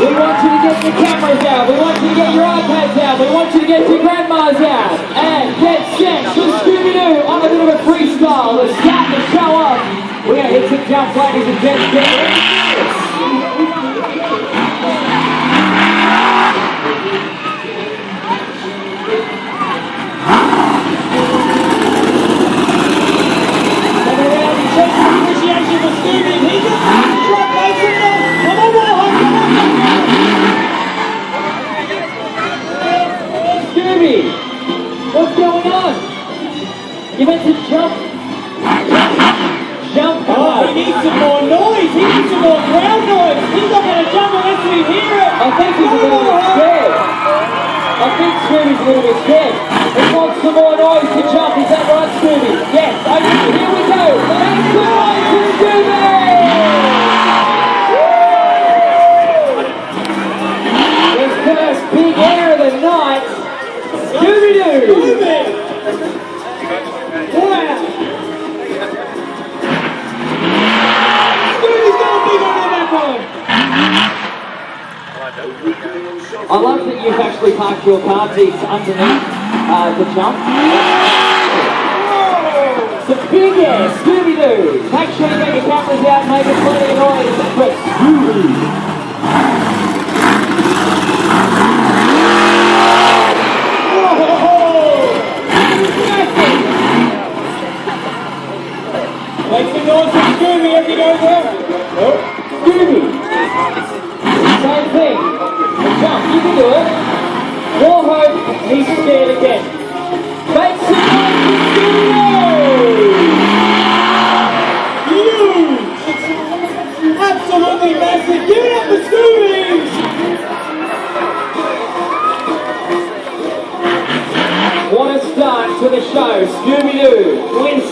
We want you to get your cameras out. We want you to get your iPads out. We want you to get your grandmas out. And get set for Scooby-Doo on a bit of a freestyle. Let's start the show off. We're going to hit some jumps, ladies and gents. Get ready for this. Appreciation for Scooby. He just dropped those in there. Come on, Warhol, come on. Scooby, what's going on? You meant to jump. Jump, come on. He needs some more noise. He needs some more crowd noise. He's not going to jump unless we hear it. I think he's a little bit scared. I think Scooby's a little bit scared. He wants some more noise to jump. Is that right, Scooby? Yes. Okay, here we go. Make some noise for Scooby! His first big air of the night. Scooby-Doo! Scooby! Wow! Scooby's got a big one on that one. I love that you've actually parked your car seats underneath the jump. Some big air, Scooby-Doo! Make sure you get your cameras out and make it plenty of noise for Scooby! Make some noise for Scooby as he goes out. Oh. Scooby! Same thing. The jump, you can do it. Warhope, he's scared again. Make some noise for Scooby! Huge! Absolutely massive. Give it up for Scooby! What a start to the show. Scooby-Doo wins.